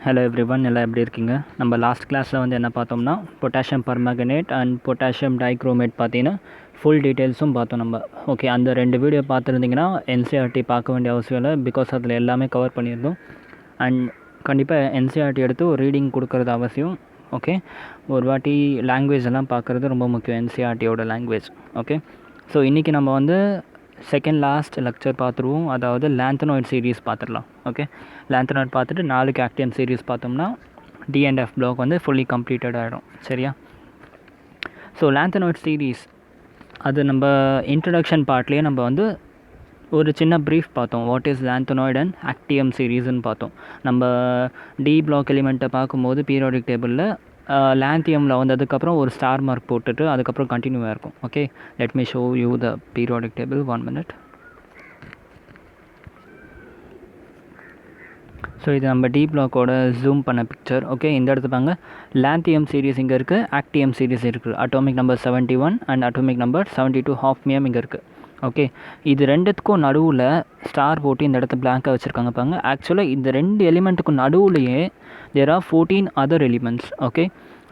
Hello everyone, எல்லாம் எப்படி இருக்கீங்க? நம்ம லாஸ்ட் கிளாஸில் வந்து என்ன பார்த்தோம்னா பொட்டாசியம் பர்மங்கனேட் அண்ட் பொட்டாசியம் டைக்ரோமேட் பார்த்தீங்கன்னா ஃபுல் டீட்டெயில்ஸும் பார்த்தோம் நம்ம. ஓகே, அந்த 2 வீடியோ பார்த்துருந்தீங்கன்னா என்சிஆர்டி பார்க்க வேண்டிய அவசியம் இல்லை, பிகாஸ் அதில் எல்லாமே கவர் பண்ணியிருந்தோம். அண்ட் கண்டிப்பாக என்சிஆர்டி எடுத்து ஒரு ரீடிங் கொடுக்கறது அவசியம். ஓகே, ஒரு வாட்டி லாங்குவேஜ் எல்லாம் பார்க்குறது ரொம்ப முக்கியம், என்சிஆர்டியோட லாங்குவேஜ். ஓகே, ஸோ இன்றைக்கி நம்ம வந்து செகண்ட் லாஸ்ட் லெக்சர் பார்த்துருவோம், அதாவது லாந்தனாய்ட் சீரீஸ் பார்த்துடலாம். ஓகே, லாந்தனாய்ட் பார்த்துட்டு 4 ஆக்டியம் சீரீஸ் பார்த்தோம்னா D&F பிளாக் வந்து ஃபுல்லி கம்ப்ளீட்டட் ஆகிடும். சரியா? ஸோ லாந்தனாய்ட் சீரீஸ் அது நம்ம இன்ட்ரடக்ஷன் பார்ட்லேயே நம்ம வந்து ஒரு சின்ன ப்ரீஃப் பார்த்தோம், வாட் இஸ் லாந்தனாய்ட் அண்ட் ஆக்டியம் சீரீஸ்ன்னு பார்த்தோம். நம்ம டி பிளாக் எலிமெண்ட்டை பார்க்கும்போது பீரியாடிக் டேபிளில் லாந்தியமில் வந்ததுக்கப்புறம் ஒரு ஸ்டார் மார்க் போட்டுட்டு அதுக்கப்புறம் கண்டினியூவாக இருக்கும். Okay, let me show you the periodic table, 1 minute. So இது நம்ம டி பிளாக்கோட ஜூம் பண்ண பிக்சர். ஓகே, இந்த இடத்துல பாருங்க, லாந்தியம் சீரீஸ் இங்கே இருக்குது, ஆக்டியம் சீரீஸ் இருக்குது, atomic number 71 and atomic number 72 ஹாஃப்மியம் இங்கே இருக்குது. ஓகே, இது ரெண்டுத்துக்கும் நடுவில் ஸ்டார் போட்டு இந்த இடத்த பிளாங்காக வச்சுருக்காங்க பாருங்க. ஆக்சுவலாக இந்த 2 எலிமெண்ட்டுக்கும் நடுவுலையே there are 14 other elements. Okay,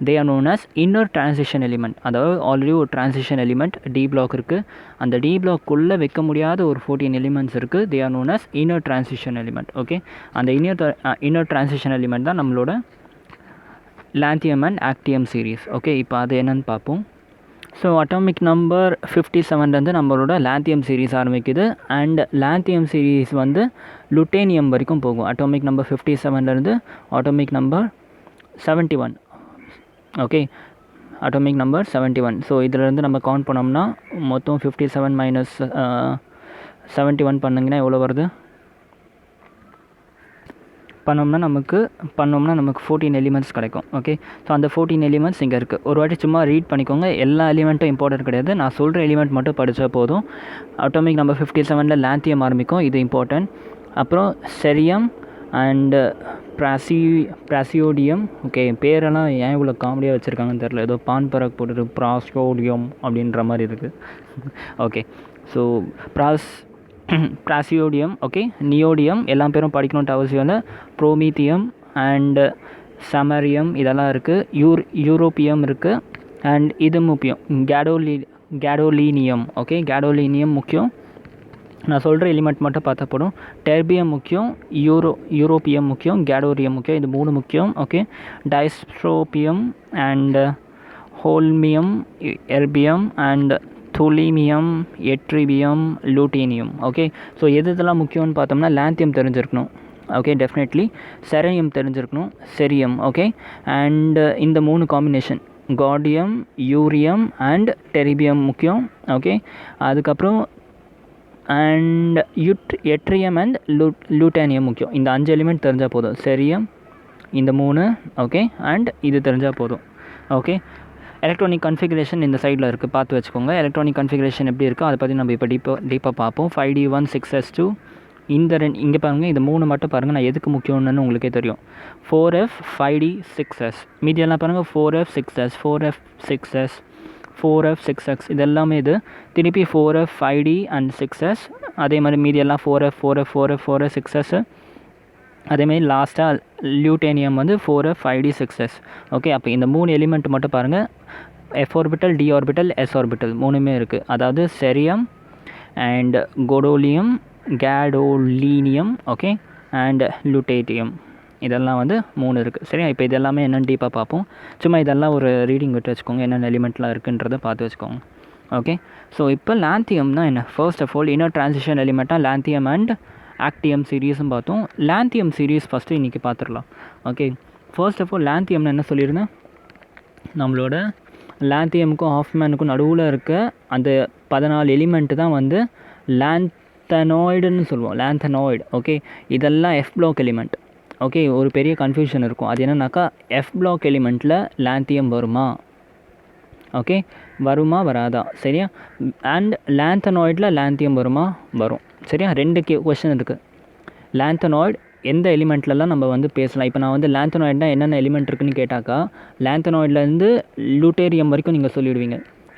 they are known as inner transition element. அதாவது ஆல்ரெடி ஒரு transition element டி பிளாக் இருக்குது, அந்த டி பிளாக்குள்ளே வைக்க முடியாத ஒரு 14 எலிமெண்ட்ஸ் இருக்குது, they are known as inner transition element. Okay, அந்த inner transition element தான் நம்மளோட லாந்தியம் அண்ட் ஆக்டியம் சீரீஸ். ஓகே, இப்போ அது என்னன்னு பார்ப்போம். ஸோ அட்டாமிக் நம்பர் 57 நம்மளோட லாந்தியம் சீரீஸ் ஆரம்பிக்குது, அண்ட் லாந்தியம் சீரீஸ் வந்து லுட்டேனியம் வரைக்கும் போகும். Atomic number 57 atomic number 71. Okay, atomic number 71. So இதிலேருந்து நம்ம கவுண்ட் பண்ணோம்னா மொத்தம் 57 மைனஸ் 71 பண்ணிங்கன்னா எவ்வளோ வருது? பண்ணோம்னா நமக்கு 14 எலிமெண்ட்ஸ் கிடைக்கும். ஓகே, ஸோ அந்த 14 எலிமெண்ட்ஸ் இங்கே இருக்குது. ஒரு வாட்டி சும்மா ரீட் பண்ணிக்கோங்க, எல்லா எலிமெண்ட்டும் இம்பார்ட்டன்ட் கிடையாது, நான் சொல்கிற எலிமெண்ட் மட்டும் படித்தா போதும். அட்டாமிக் நம்பர் 57 லாந்தியம் ஆரம்பிக்கும், இது இம்பார்ட்டன்ட். அப்புறம் செரியம் அண்டு பிராசியோடியம். ஓகே, பேரெல்லாம் ஏன் இவ்வளோ காமெடியாக வச்சுருக்காங்கன்னு தெரில, ஏதோ பான் பராக் போட்டுட்டு பிராசியோடியம் அப்படின்ற மாதிரி இருக்குது. ஓகே, ஸோ பிராசியோடியம், ஓகே, நியோடியம், எல்லா பேரும் படிக்கணுன்ட்டு அவசியம் இல்லை. ப்ரோமீத்தியம் அண்டு சமரியம் இதெல்லாம் இருக்குது. யூரோப்பியம் இருக்குது, அண்ட் இது முக்கியம், கேடோலீனியம். ஓகே, கேடோலீனியம் முக்கியம், நான் சொல்கிற எலிமெண்ட் மட்டும் பார்த்தா போடும். டெர்பியம் முக்கியம், யூரோப்பியம் முக்கியம், கேடோரியம் முக்கியம், இது 3 முக்கியம். Okay, dysprosium and holmium, erbium and thulium, ytterbium, lutetium. Okay, so எதெல்லாம் முக்கியம்னு பார்த்தோம்னா லாந்தியம் தெரிஞ்சிருக்கணும். ஓகே, டெஃபினெட்லி செரனியம் தெரிஞ்சிருக்கணும், செரியம். ஓகே, அண்ட் இந்த 3 காம்பினேஷன் கார்டியம், யூரியம் அண்ட் டெரிபியம் முக்கியம். ஓகே, அதுக்கப்புறம் அண்ட் எட்ரியம் அண்ட் லூட்டேனியம் முக்கியம். இந்த 5 எலிமெண்ட் தெரிஞ்சால் போதும். செரியம், இந்த 3, ஓகே, அண்ட் இது தெரிஞ்சால் போதும். ஓகே, எலக்ட்ரானிக் கன்ஃபிகரேஷன் இந்த சைடில் இருக்குது, பார்த்து வச்சுக்கோங்க. எலக்ட்ரானிக் கன்ஃபிகரேஷன் எப்படி இருக்கோ அதை பற்றி நம்ம இப்போ டீப்பாக பார்ப்போம். 5D1 6S2 இந்த இங்கே பாருங்கள், இந்த 3 மட்டும் பாருங்கள், நான் எதுக்கு முக்கியம்னு உங்களுக்கே தெரியும். 4F 5D 6S, மீதியெல்லாம் பாருங்கள் 4F 6S 4F 6S 4F 6X, இதெல்லாமே இது திருப்பி 4F 5D அண்ட் 6S. அதே மாதிரி மீதியெல்லாம் 4F 4F 4F 4F 6S. அதேமாதிரி லாஸ்ட்டாக லியூட்டேனியம் வந்து 4F 5D 6S. ஓகே, அப்போ இந்த 3 எலிமெண்ட் மட்டும் பாருங்கள், F orbital, D orbital, S orbital 3மே இருக்குது. அதாவது cerium and gadolinium, okay, and lutetium, இதெல்லாம் வந்து 3 இருக்குது. சரி, இப்போ இதெல்லாமே என்னென்னு டீப்பாக பார்ப்போம். சும்மா இதெல்லாம் ஒரு ரீடிங் விட்டு வச்சுக்கோங்க, என்னென்ன எலிமெண்ட்லாம் இருக்குன்றதை பார்த்து வச்சுக்கோங்க. ஓகே, ஸோ இப்போ லாந்தியம்னா என்ன? First of all inner transition எலிமெண்ட்டாக லாந்தியம் அண்ட் ஆக்டியம் சீரீஸும் பார்த்தோம். லாந்தியம் சீரீஸ் ஃபஸ்ட்டு இன்றைக்கி பார்த்துடலாம். ஓகே, ஃபர்ஸ்ட் ஆஃப் ஆல் லாந்தியம்னு என்ன சொல்லியிருந்தேன், நம்மளோட லாந்தியமுக்கும் ஹாஃப்மேனுக்கும் நடுவில் இருக்க அந்த 14 எலிமெண்ட்டு தான் வந்து லாந்தனாய்டுன்னு சொல்லுவோம், லாந்தனாய்டு. ஓகே, இதெல்லாம் எஃப் பிளாக் எலிமெண்ட். ஓகே, ஒரு பெரிய கன்ஃபியூஷன் இருக்கும், அது என்னன்னாக்கா எஃப் பிளாக் எலிமெண்ட்டில் லாந்தியம் வருமா? ஓகே, வருமா வராதா? சரியா? அண்ட் லாந்தனாய்டில் லாந்தியம் வருமா? வரும். சரியா? 2 கொஸ்டின் இருக்குது. லாந்தனாய்டு எந்த எலிமெண்ட்லலாம் நம்ம வந்து பேசலாம். இப்போ நான் வந்து லாந்தனாய்டுனா என்னென்ன எலிமெண்ட் இருக்குதுன்னு கேட்டாக்கா லாந்தனாய்ட்லேருந்து லூட்டேரியம் வரைக்கும் நீங்கள் சொல்லிவிடுவீங்க.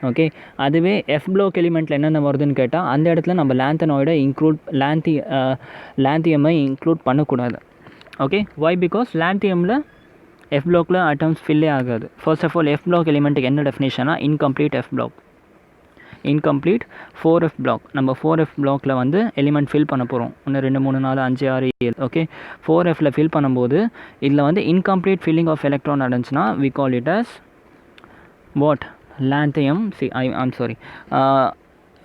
ஓகே, அதுவே எஃப் பிளாக் எலிமெண்ட்டில் என்னென்ன வருதுன்னு கேட்டால் அந்த இடத்துல நம்ம லாந்தனாய்டை லாந்தியமை இன்க்ளூட் பண்ணக்கூடாது. ஓகே ஒய் பிகாஸ் லாந்தியமில் எஃப் பிளாக்ல அட்டம்ஸ் ஃபில்லே ஆகாது. First of all F block எலிமெண்ட்டுக்கு என்ன டெஃபினேஷனா incomplete F block, incomplete 4F block. நம்ம 4F பிளாக்ல வந்து எலிமெண்ட் ஃபில் பண்ண போகிறோம். 1 2 3 4 5 6 7 ஓகே 4Fல ஃபில் பண்ணும்போது இதில் வந்து இன்கம்ப்ளீட் ஃபில்லிங் ஆஃப் எலக்ட்ரான் நடந்துச்சுன்னா we call it as what lanthanum. I'm sorry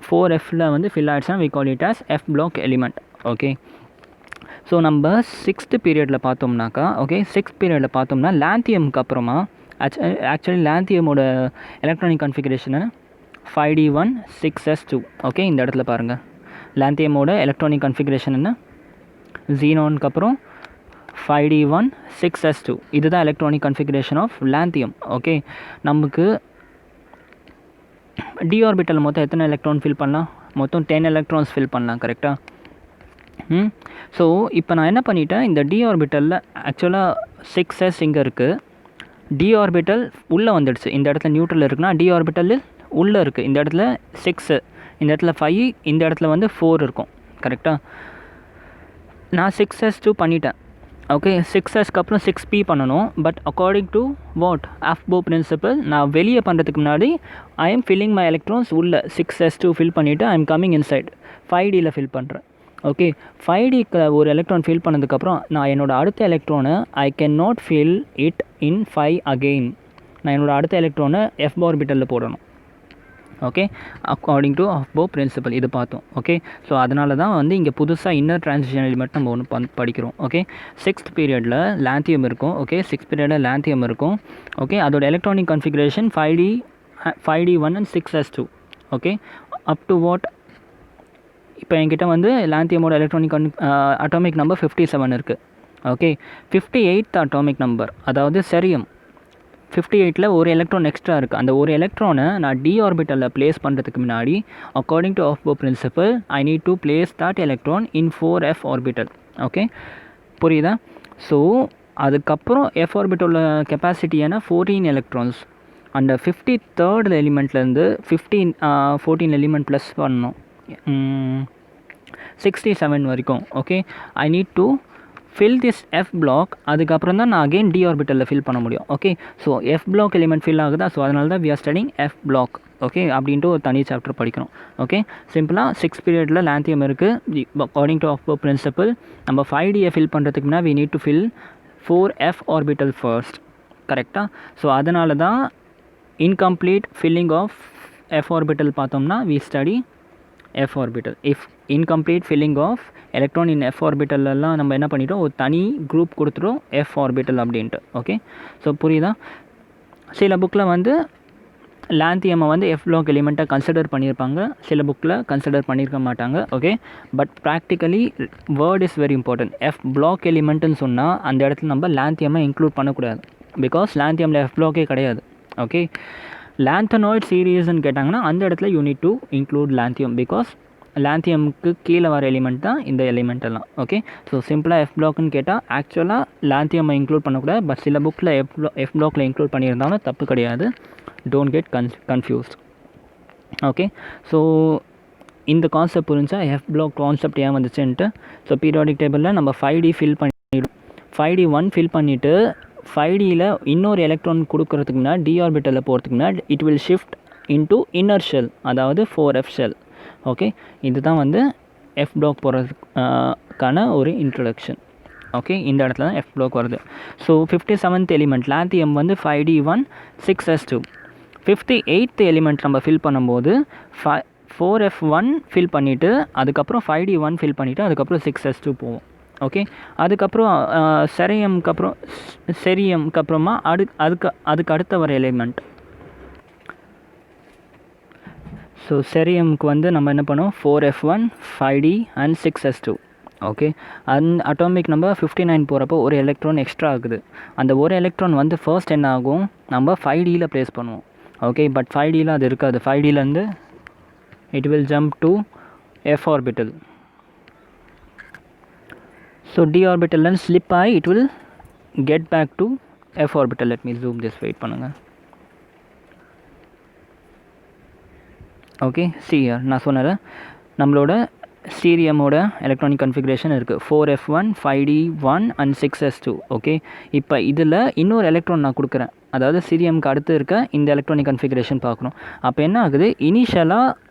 4Fல வந்து ஃபில் ஆகிடுச்சுன்னா we call it as F block element. Okay so நம்ம 6th பீரியடில் பார்த்தோம்னாக்கா ஓகே 6th பீரியடில் பார்த்தோம்னா லாந்தியமுக்கு அப்புறமா ஆக்சுவலி லாந்தியமோட எலக்ட்ரானிக் கன்ஃபிகரேஷனை 5d1 6s2 ஓகே இந்த இடத்துல பாருங்கள் லாந்தியமோட எலக்ட்ரானிக் கன்ஃபிகரேஷன் என்ன ஜீனானுக்கு அப்புறம் 5d1 6s2 இதுதான் எலக்ட்ரானிக் கன்ஃபிகரேஷன் ஆஃப் லாந்தியம். ஓகே நமக்கு டி ஆர்பிட்டல் மொத்தம் எத்தனை எலக்ட்ரான் ஃபில் பண்ணலாம்? மொத்தம் 10 எலக்ட்ரான்ஸ் ஃபில் பண்ணலாம் கரெக்டாக. ஸோ இப்போ நான் என்ன பண்ணிட்டேன் இந்த டி ஆர்பிட்டலில் ஆக்சுவலாக 6s இங்கே இருக்குது, டி ஆர்பிட்டல் உள்ளே வந்துடுச்சு. இந்த இடத்துல நியூட்ரல் இருக்குன்னா டி ஆர்பிட்டல் உள்ளே இருக்குது. இந்த இடத்துல 6 இந்த இடத்துல 5 இந்த இடத்துல வந்து 4 இருக்கும் கரெக்டாக. நான் 6s2 பண்ணிட்டேன். ஓகே 6sக்கு அப்புறம் 6p பண்ணணும். But according to what aufbau principle நான் வெளியே பண்ணுறதுக்கு முன்னாடி I am filling my electrons உள்ள 6s2 ஃபில் பண்ணிவிட்டு ஐ எம் கம்மிங் இன்சைட் 5dயில் ஃபில் பண்ணுறேன். ஓகே 5dக்கு ஒரு எலக்ட்ரான் ஃபில் பண்ணதுக்கப்புறம் நான் என்னோடய அடுத்த எலக்ட்ரானை I can not fill it in 5 again. நான் என்னோடய அடுத்த எலக்ட்ரானை எஃப் ஆர்பிட்டலில் போடணும். Okay according to aufbau principle இது பார்த்தோம். ஓகே ஸோ அதனால தான் வந்து இங்கே புதுசாக இன்னர் ட்ரான்சிஷன் எலிமெண்ட் நம்ம ஒன்று படிக்கிறோம். ஓகே 6th பீரியடில் லாந்தியம் இருக்கும். ஓகே 6th பீரியடில் லாந்தியம் இருக்கும். ஓகே அதோட electronic configuration 5d1 and 6s2. Okay up to what இப்போ என்கிட்ட வந்து லாந்தியமோட எலக்ட்ரானிக் அட்டாமிக் நம்பர் 57 இருக்குது. ஓகே 58th அட்டாமிக் நம்பர் அதாவது செரியம் 58ல் ஒரு எலக்ட்ரான் எக்ஸ்ட்ரா இருக்குது. அந்த ஒரு எலக்ட்ரானை நான் டி ஆர்பிட்டலில் ப்ளேஸ் பண்ணுறதுக்கு முன்னாடி according to aufbau principle I need to place that electron in 4f orbital. Okay புரியுதா? ஸோ அதுக்கப்புறம் எஃப் ஆர்பிட்டலோட கெப்பாசிட்டி ஏன்னா 14 எலக்ட்ரான்ஸ். அந்த 53rd எலிமெண்ட்லேருந்து 14 எலிமெண்ட் ப்ளஸ் பண்ணணும் 67 வரைக்கும். Okay I need to fill this F block. அதுக்கப்புறம் தான் நான் அகெயின் டி ஆர்பிட்டலில் ஃபில் பண்ண முடியும். Okay so F block element fill ஆகுதா? ஸோ அதனால தான் we are studying F block. Okay அப்படின்ட்டு ஒரு தனி சாப்டர் படிக்கணும். ஓகே சிம்பிளாக 6th பீரியடில் லாந்தியம் இருக்குது. அக்கார்டிங் டு அஃபோ பிரின்சிபல் நம்ம 5dயை ஃபில் பண்ணுறதுக்கு முன்னாடி we need to fill 4f orbital first கரெக்டாக. ஸோ அதனால தான் incomplete filling of F orbital பார்த்தோம்னா we study f orbital. if incomplete filling of electron in f orbital எல்லாம் நம்ம என்ன பண்ணிட்டோம் ஒரு தனி குரூப் கொடுத்துட்டோம் f orbital அப்படின்ட்டு. ஓகே ஸோ புரியுதா? சில புக்கில் வந்து லாந்தியமை வந்து எஃப் பிளாக் எலிமெண்ட்டை கன்சிடர் பண்ணியிருப்பாங்க, சில புக்கில் கன்சிடர் பண்ணியிருக்க மாட்டாங்க. Okay but practically word is very important. F block எலிமெண்ட்டுன்னு சொன்னால் அந்த இடத்துல நம்ம லாந்தியமை இன்க்ளூட் பண்ணக்கூடாது. பிகாஸ் லாந்தியமில் எஃப் பிளாக்கே கிடையாது. ஓகே லாந்தனாய்ட் சீரீஸ்ன்னு கேட்டாங்கன்னா அந்த இடத்துல you need to include lanthanum. Because லாந்தியமுக்கு கீழே வர எலிமெண்ட் தான் இந்த எலிமெண்ட் எல்லாம். ஓகே ஸோ சிம்பிளாக எஃப் பிளாக்னு கேட்டால் ஆக்சுவலாக லாந்தியமை இன்க்ளூட் பண்ணக்கூடாது. பட் சில புக்கில் எஃப் பிளாக்ல இன்க்ளூட் பண்ணியிருந்தாலும் தப்பு கிடையாது. Don't get confused. Okay so இந்த கான்செப்ட் புரிஞ்சா எஃப் பிளாக் கான்செப்ட் ஏன் வந்துச்சுன்ட்டு. ஸோ பீரியாடிக் டேபிளில் நம்ம 5d ஃபில் பண்ணிவிடும். 5d1 ஃபில் பண்ணிவிட்டு 5dயில் இன்னொரு எலக்ட்ரான் கொடுக்கறதுக்கு முன்னாடி டி ஆர்பிட்டலில் போகிறதுக்கு முன்னாடி it will shift into inner shell அதாவது 4f ஷெல். ஓகே இதுதான் வந்து எஃப் பிளாக் போகிறதுக்கான ஒரு இன்ட்ரடக்ஷன். ஓகே இந்த இடத்துல தான் எஃப் பிளாக் வருது. ஸோ 57th எலிமெண்ட் லாந்தியம் வந்து 5d1 6s2. 58th எலிமெண்ட் நம்ம ஃபில் பண்ணும்போது 4f1 ஃபில் பண்ணிவிட்டு அதுக்கப்புறம் 5d1 ஃபில் பண்ணிவிட்டு அதுக்கப்புறம் 6s2 போவோம். ஓகே அதுக்கப்புறம் செரியம்க்கு அப்புறமா அதுக்கு அடுத்த வர எலிமெண்ட். ஸோ செரியம்க்கு வந்து நம்ம என்ன பண்ணுவோம் 4f1 5d and 6s2. Okay atomic number 59 போகிறப்போ ஒரு எலக்ட்ரான் எக்ஸ்ட்ரா ஆகுது. அந்த ஒரு எலக்ட்ரான் வந்து ஃபர்ஸ்ட் என்ன ஆகும் நம்ம 5dயில் ப்ளேஸ் பண்ணுவோம். ஓகே பட் 5dயில் அது இருக்காது. 5dலேருந்து it will jump to f orbital. So d orbital and slip ஆகி it will get back to f orbital. let me zoom this. Wait பண்ணுங்கள். ஓகே see here நான் சொன்னேன் நம்மளோட சீரியமோட எலக்ட்ரானிக் கன்ஃபிகரேஷன் இருக்குது 4f1 5d1 and 6s2. Okay, இப்போ இதில் இன்னொரு electron நான் கொடுக்குறேன், அதாவது சீரியமுக்கு அடுத்து இருக்க இந்த எலக்ட்ரானிக் கன்ஃபிகரேஷன் பார்க்கணும். அப்போ என்ன ஆகுது, இனிஷியலாக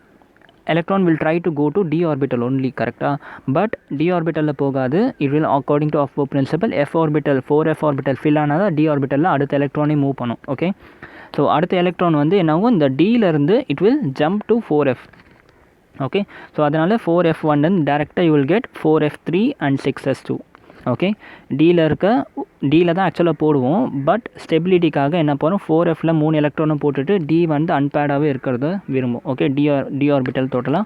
electron will try to go to d orbital only, கரெக்டாக? பட் d orbital போகாது. it will according to Aufbau principle f orbital 4f orbital fill ஆனால் தான் d orbital அடுத்த எலக்ட்ரானே மூவ் பண்ணும். ஓகே, ஸோ அடுத்த எலக்ட்ரான் வந்து என்னாகும், இந்த டியிலேருந்து it will jump to 4f. Okay, so அதனால் 4f1 then டேரெக்டாக you will get 4f3 and 6s2. Okay, டியில் தான் ஆக்சுவலாக போடுவோம், பட் ஸ்டெபிலிட்டிக்காக என்ன பண்ணும், 4fல 3 எலக்ட்ரானும் போட்டுட்டு டி வந்து அன்பேடாகவே இருக்கிறத விரும்பும். ஓகே, டி ஆர்பிட்டல் டோட்டலாக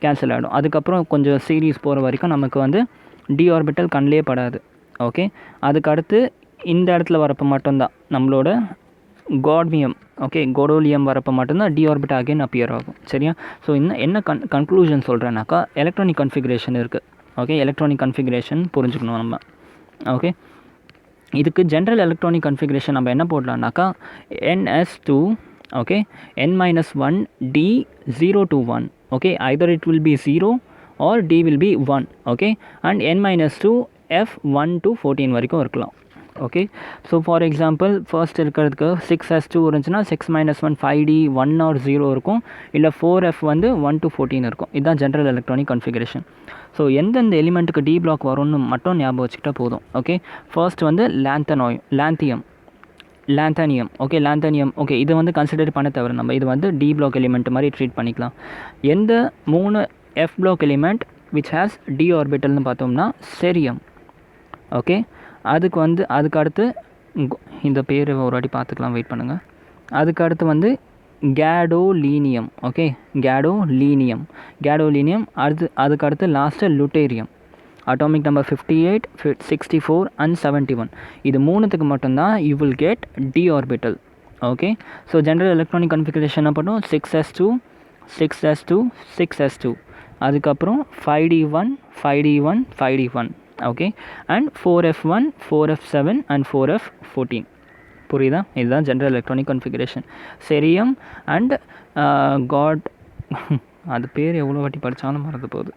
கேன்சல் ஆகிடும். அதுக்கப்புறம் கொஞ்சம் சீரீஸ் போகிற வரைக்கும் நமக்கு வந்து டி ஆர்பிட்டல் கண்ணிலே படாது. ஓகே, அதுக்கடுத்து இந்த இடத்துல வரப்போ மட்டும்தான் நம்மளோட காட்மியம், ஓகே, கோடோலியம் வரப்போ மட்டும்தான் டி ஆர்பிட் அகைன் அப்பியர் ஆகும். சரியா? ஸோ என்ன கன்க்ளூஷன் சொல்கிறேன்னாக்கா, எலக்ட்ரானிக் கன்ஃபிகரேஷன் இருக்குது. ஓகே, எலக்ட்ரானிக் கன்ஃபிகரேஷன் புரிஞ்சுக்கணும் நம்ம. ஓகே, இதுக்கு ஜென்ரல் எலக்ட்ரானிக் கன்ஃபிகரேஷன் நம்ம என்ன போடலாம்னாக்கா ns2, okay, n-1 d 0 to 1. Okay, either it will be 0 or d will be 1. Okay, and n-2 f 1 to 14 வரைக்கும் இருக்கலாம். Okay, so for example first இருக்கிறதுக்கு 6s2 இருந்துச்சுன்னா 6-1 5d 1 or 0 இருக்கும், இல்லை 4f வந்து 1 to 14 இருக்கும். இதுதான் ஜென்ரல் எலக்ட்ரானிக் கன்ஃபிகரேஷன். ஸோ எந்தெந்த எலிமெண்ட்டுக்கு டி பிளாக் வரும்னு மட்டும் ஞாபகம் வச்சுக்கிட்டா போதும். ஓகே, ஃபர்ஸ்ட் வந்து லாந்தனியம். ஓகே, லாந்தனியம். ஓகே, இது வந்து கன்சிடர் பண்ண தவிர நம்ம இது வந்து டி பிளாக் எலிமெண்ட் மாதிரி ட்ரீட் பண்ணிக்கலாம். எந்த 3 F block element which has D ஆர்பிட்டல்னு பார்த்தோம்னா செரியம். ஓகே, அதுக்கு அடுத்து இந்த பேர் ஒரு வாட்டி பார்த்துக்கலாம், வெயிட் பண்ணுங்கள். அதுக்கு அடுத்து வந்து கேடோலீனியம். Okay, gadolinium. அதுக்கு அடுத்து last lutetium. Atomic number 58, 64 and 71. இது மூணுத்துக்கு மட்டும்தான் you will get D orbital. Okay, so general electronic configuration என்ன பண்ணும், 6s2, 6s2, அதுக்கப்புறம் 5d1, 5d1. Okay, and 4f1, 4f7 and 4f14. புரியுதா? இதுதான் general electronic configuration. Cerium and அது பேர் எவ்வளோ வாட்டி படித்தாலும் மறந்து போகுது.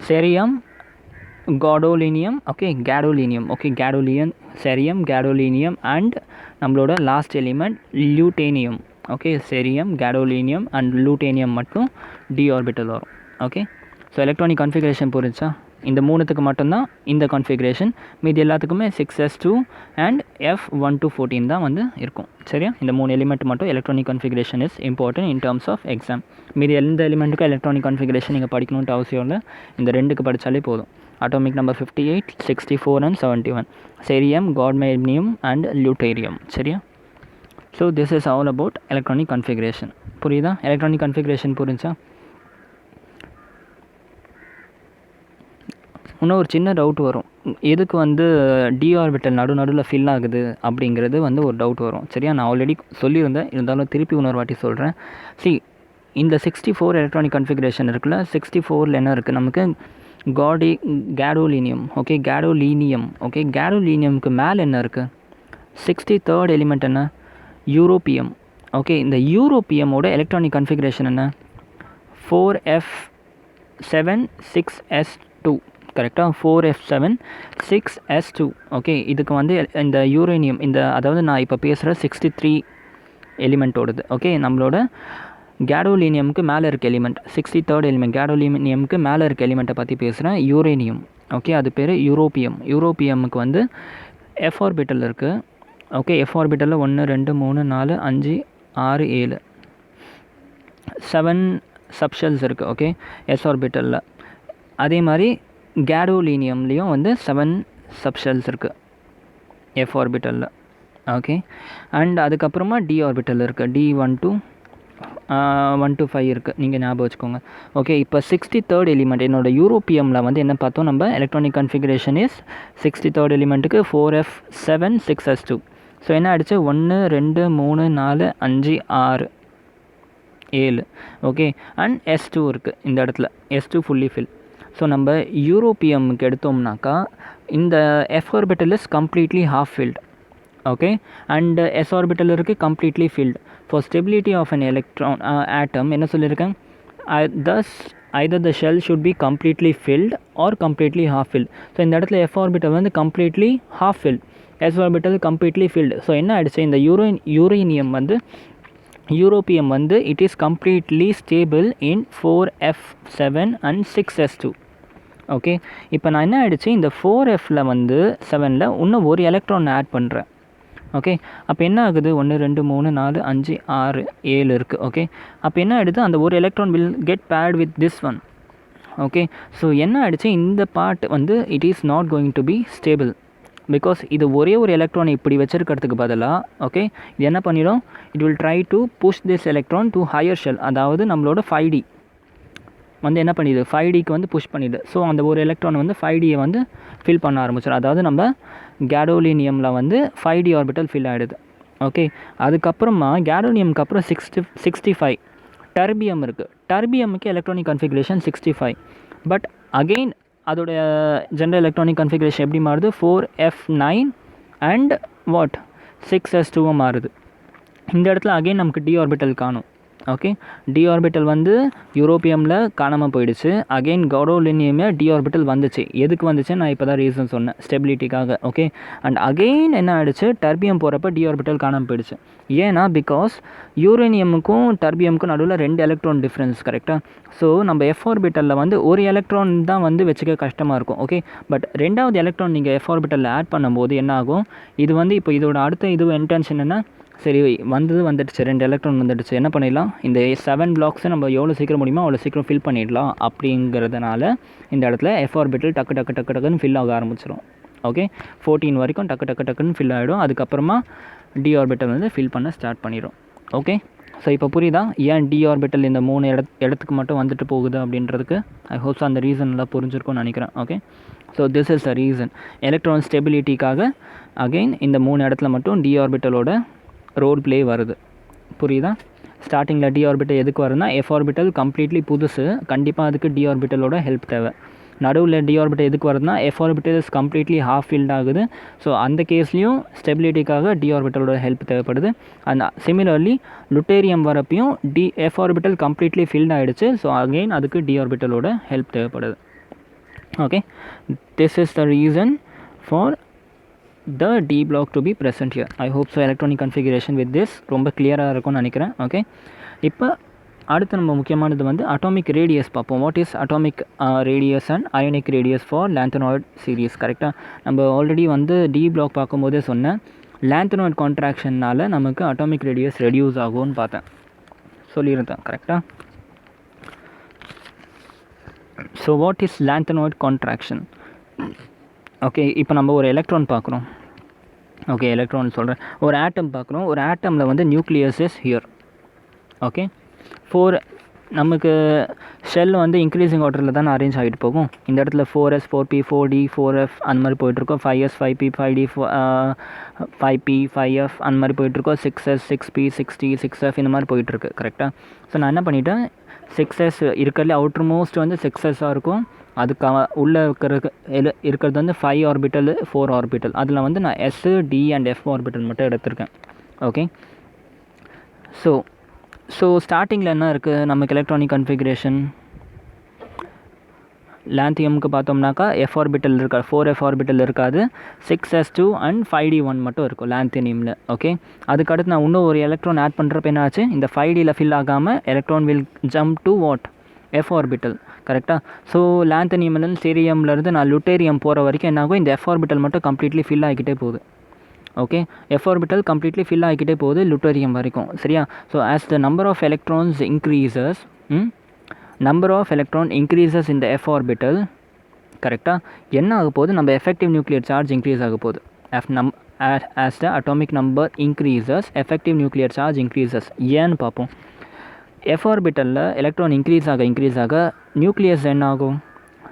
Cerium, gadolinium, okay, gadolinium. Okay, cerium, gadolinium and நம்மளோட last element lutetium. Okay, cerium, gadolinium and lutetium மட்டும் டி ஆர்பிட்டல் வரும். ஓகே, ஸோ எலக்ட்ரானிக் கன்ஃபிகரேஷன் புரிஞ்சா? இந்த மூணுத்துக்கு மட்டும்தான் இந்த கன்ஃபிகரேஷன், மீதி எல்லாத்துக்குமே 6s2 அண்ட் f1 to 14 தான் வந்து இருக்கும். சரியா? இந்த 3 எலிமெண்ட் மட்டும் electronic configuration is important in terms of exam. மீதி எந்த எலிமெண்ட்டுக்கும் எலக்ட்ரானிக் கன்ஃபிகரேஷன் நீங்கள் படிக்கணுன்ட்டு அவசியம் இல்லை, இந்த 2க்கு படித்தாலே போதும். Atomic number 58, 64 and 71. Cerium, cadmium and lutetium. சரியா? So this is all about electronic configuration. புரியுதா? எலக்ட்ரானிக் கன்ஃபிகரேஷன் புரிஞ்சா? இன்னும் ஒரு சின்ன டவுட் வரும், எதுக்கு வந்து டி ஆர்பிட்டல் நடுவில் ஃபில் ஆகுது அப்படிங்கிறது வந்து ஒரு டவுட் வரும். சரியா? நான் ஆல்ரெடி சொல்லியிருந்தேன், இருந்தாலும் திருப்பி இன்னொரு வாட்டி சொல்கிறேன். இந்த 64 எலக்ட்ரானிக் கன்ஃபிகரேஷன் இருக்குல்ல, 64ல் என்ன இருக்குது நமக்கு, கேடோலீனியம். ஓகே, கேடோலீனியம்க்கு மேலே என்ன இருக்குது, 63rd எலிமெண்ட் என்ன, யூரோப்பியம். ஓகே, இந்த யூரோப்பியமோட எலக்ட்ரானிக் கன்ஃபிகரேஷன் என்ன, 4f7 6s2. கரெக்டாக, 4f7 6s2. ஓகே, இதுக்கு வந்து இந்த யூரேனியம், அதாவது நான் இப்போ பேசுகிற 63 எலிமெண்ட்டோடது. ஓகே, நம்மளோட கேடோலீனியமுக்கு மேலே இருக்க எலிமெண்ட், 63rd எலிமெண்ட் கேடோலீனியமுக்கு மேலே இருக்க எலிமெண்ட்டை பற்றி பேசுகிறேன், யூரேனியம். ஓகே, அது பேர் யூரோப்பியமுக்கு வந்து எஃப் ஆர்பிட்டல் இருக்குது. ஓகே, எஃப் ஆர்பிட்டலில் 1 2 3 4 5 6 7 7 சப்ஷெல்ஸ் இருக்குது. ஓகே, எஸ் ஆர்பிட்டலில். அதே மாதிரி கேடோலீனியம்லேயும் வந்து 7 சப்ஷெல்ஸ் இருக்குது எஃப் ஆர்பிட்டலில். ஓகே, அண்ட் அதுக்கப்புறமா டி ஆர்பிட்டல் இருக்குது, D1 to 5 இருக்குது, நீங்கள் ஞாபகம் வச்சுக்கோங்க. ஓகே, இப்போ 63rd எலிமெண்ட் என்னோட யூரோப்பியமில் வந்து என்ன பார்த்தோம் நம்ம, electronic configuration is 63rd எலிமெண்ட்டுக்கு 4f7 6s2. So என்ன ஆகிடுச்சு, 1 2 3 4 5 6 7. ஓகே, அண்ட் S2 இருக்குது இந்த இடத்துல, S2 ஃபுல்லி ஃபில். ஸோ நம்ம யூரோப்பியமுக்கு எடுத்தோம்னாக்கா இந்த F orbital is completely half filled. Okay, and S orbital இருக்குது completely filled. For stability of an electron atom என்ன சொல்லியிருக்கேன், thus either the shell should be completely filled or completely half filled. So இந்த இடத்துல f orbital வந்து completely half filled, s orbital completely filled. So என்ன ஆகிடுச்சு, இந்த uranium வந்து europium வந்து it is completely stable in 4f7 and 6s2. Okay, இப்போ நான் என்ன ஆகிடுச்சு, இந்த 4fல வந்து 7ல் இன்னும் ஒரு எலக்ட்ரான் ஆட் பண்ணுறேன். ஓகே, அப்போ என்ன ஆகுது, 1 2 3 4 5 6 7 இருக்குது. ஓகே, அப்போ என்ன ஆகிடுது, அந்த ஒரு electron will get paired with this one. Okay, so என்ன ஆகிடுச்சு, இந்த பார்ட் வந்து it is not going to be stable because இது ஒரே ஒரு எலக்ட்ரான் இப்படி வச்சுருக்கிறதுக்கு பதிலாக, ஓகே, இது என்ன பண்ணிடும், it will try to push this electron to higher shell, அதாவது நம்மளோட 5D வந்து என்ன பண்ணிடுது, 5Dக்கு வந்து புஷ் பண்ணிடுது. ஸோ அந்த ஒரு எலக்ட்ரான் வந்து 5Dயை வந்து ஃபில் பண்ண ஆரம்பிச்சிடும். அதாவது நம்ம கேடோலினியமில் வந்து 5D ஆர்பிட்டல் ஃபில் ஆகிடுது. ஓகே, அதுக்கப்புறமா கேடோலினியமுக்கு அப்புறம் 65 டர்பியம் இருக்குது. டர்பியமுக்கு எலக்ட்ரானிக் கன்ஃபிகுரேஷன் 65. பட் அகெயின் அதோடைய ஜென்ரல் எலக்ட்ரானிக் கன்ஃபிகுரேஷன் எப்படி மாறுது, 4f9 அண்ட் 6s2 மாறுது. இந்த இடத்துல அகெயின் நமக்கு டி ஆர்பிட்டல் காணும். ஓகே, டி ஆர்பிட்டல் வந்து யூரோப்பியமில் காணாமல் போயிடுச்சு. அகெயின் கௌடோலினியமில் டி ஆர்பிட்டல் வந்துச்சு. எதுக்கு வந்துச்சு, நான் இப்போ தான் ரீசன் சொன்னேன், ஸ்டெபிலிட்டிக்காக. ஓகே, அண்ட் அகெயின் என்ன ஆகிடுச்சு, டர்பியம் போகிறப்ப டி ஆர்பிட்டல் காணாமல் போயிடுச்சு. ஏன்னா பிகாஸ் யூரேனியமுக்கும் டர்பியமுக்கும் நடுவில் 2 எலக்ட்ரான் டிஃப்ரென்ஸ். கரெக்டாக. ஸோ நம்ம எஃப் ஆர்பிட்டலில் வந்து ஒரு எலக்ட்ரான் தான் வந்து வச்சுக்க கஷ்டமாக இருக்கும். ஓகே, பட் ரெண்டாவது எலக்ட்ரான் நீங்கள் எஃப் ஆர்பிட்டலில் ஆட் பண்ணும்போது என்ன ஆகும், இது வந்து இப்போ இதோட அடுத்த இது இன்டென்ஷன் என்ன, சரி வந்துடுச்சு 2 எலக்ட்ரான் வந்துடுச்சு, என்ன பண்ணிடலாம், இந்த 7 பிளாக்ஸை நம்ம எவ்வளோ சீக்கிரம் முடியுமோ அவ்வளோ சீக்கிரம் ஃபில் பண்ணிடலாம். அப்படிங்கிறதுனால இந்த இடத்துல எஃப் ஆர்பிட்டல் டக்குன்னு ஃபில் ஆக ஆரம்பிச்சிடும். ஓகே, 14 வரைக்கும் டக்குன்னு ஃபில் ஆகிடும். அதுக்கப்புறமா டி ஆர்பிட்டல் வந்து ஃபில் பண்ண ஸ்டார்ட் பண்ணிடும். ஓகே, ஸோ இப்போ புரியுதா ஏன் டி ஆர்பிட்டல் இந்த 3 இடத்துக்கு மட்டும் வந்துட்டு போகுது அப்படின்றதுக்கு. ஐ ஹோப்ஸ் அந்த ரீசன் எல்லாம் புரிஞ்சிருக்கும்னு நினைக்கிறேன். Okay, so this is the reason. Electron ஸ்டெபிலிட்டிக்காக அகெயின் இந்த 3 இடத்துல மட்டும் டி ஆர்பிட்டலோட ரோல் ப்ளே வருது. புரியுதா? ஸ்டார்டிங்கில் டி ஆர்பிட்டல் எதுக்கு வருதுன்னா, எஃப் ஆர்பிட்டல் கம்ப்ளீட்லி புதுசு, கண்டிப்பாக அதுக்கு டி ஆர்பிட்டலோட ஹெல்ப் தேவை. நடுவில் டி ஆர்பிட்டல் எதுக்கு வருதுன்னா, F orbital is completely half filled ஆகுது. ஸோ அந்த கேஸ்லேயும் ஸ்டெபிலிட்டிக்காக டி ஆர்பிட்டலோட ஹெல்ப் தேவைப்படுது. அண்ட் சிமிலர்லி லுட்டேரியம் வரப்பையும் எஃப் ஆர்பிட்டல் கம்ப்ளீட்லி ஃபில்ட் ஆகிடுச்சு. ஸோ அகெயின் அதுக்கு டி ஆர்பிட்டலோட ஹெல்ப் தேவைப்படுது. Okay, this is the reason for the D block to be present here. I hope so electronic configuration with this ரொம்ப கிளியராக இருக்கும்னு நினைக்கிறேன். Okay, இப்போ அடுத்து நம்ம முக்கியமானது வந்து அட்டாமிக் ரேடியஸ் பார்ப்போம். What is atomic radius and ionic radius for lanthanoid series. கரெக்டாக நம்ம ஆல்ரெடி வந்து டி பிளாக் பார்க்கும்போதே சொன்னேன், லாந்தனாய்டு கான்ட்ராக்ஷன்னால் நமக்கு அட்டாமிக் ரேடியஸ் ரெடியூஸ் ஆகும்னு பார்த்தேன், சொல்லியிருந்தேன். கரெக்டாக. So what is lanthanoid contraction. Okay, இப்போ நம்ம ஒரு எலக்ட்ரான் பார்க்குறோம். ஓகே, எலக்ட்ரான் சொல்கிறேன், ஒரு ஆட்டம் பார்க்குறோம். ஒரு ஆட்டமில் வந்து நியூக்ளியஸ் இஸ் ஹியர். ஓகே, 4 நமக்கு ஷெல் வந்து இன்க்ரீஸிங் ஆர்டரில் தான் அரேஞ்ச் ஆகிட்டு போகும். இந்த இடத்துல 4s 4p 4d 4f அந்த மாதிரி போயிட்டுருக்கோம். 5s 5p 5d 5p 5f அந்த மாதிரி போயிட்டுருக்கோம். 6s 6p 6d 6f இந்த மாதிரி போயிட்டுருக்கு. கரெக்டாக. ஸோ நான் என்ன பண்ணிட்டேன், 6s இருக்கிறதுல அவுட்டர் மோஸ்ட் வந்து 6s'ாக இருக்கும். அதுக்கு உள்ளே இருக்கிறது வந்து 5 ஆர்பிட்டல் 4 ஆர்பிட்டல். அதில் வந்து நான் S D and F orbital மட்டும் எடுத்திருக்கேன். ஓகே, ஸோ ஸ்டார்டிங்கில் என்ன இருக்குது நமக்கு எலக்ட்ரானிக் கன்ஃபிகுரேஷன். லாந்தியமுக்கு பார்த்தோம்னாக்கா எஃப் ஆர்பிட்டல் இருக்காது, 4f ஆர்பிட்டல் இருக்காது, 6s2 அண்ட் 5d1 மட்டும் இருக்கும் லாந்தியமில். ஓகே, அதுக்கடுத்து நான் இன்னும் ஒரு எலக்ட்ரான் ஆட் பண்ணுறப்ப என்ன ஆச்சு, இந்த 5Dயில் ஃபில் ஆகாமல் electron will jump to what, F orbital. கரெக்டாக. ஸோ லாந்தனியம்லேருந்து சீரியம்லேருந்து நான் லுட்டேரியம் போகிற வரைக்கும் என்ன ஆகும், இந்த எஃப் ஆர்பிட்டல் மட்டும் கம்ப்ளீட்லி ஃபில் ஆகிக்கிட்டே போகுது. Okay, F orbital completely fill ஆகிக்கிட்டே போகுது லுட்டேரியம் வரைக்கும். சரியா? So as the number of electrons increases, number of electron increases இந்த எஃப் ஆர்பிட்டல். கரெக்டாக. என்ன ஆக போகுது, நம்ம எஃபெக்டிவ் நியூக்ளியர் சார்ஜ் இன்க்ரீஸ் ஆக போகுது. As the atomic number increases effective nuclear charge increases. ஏன்னு பார்ப்போம். எஃப் ஆர்பிட்டலில் எலக்ட்ரான் இன்க்ரீஸ் ஆக நியூக்ளியஸ் என்ன ஆகும்,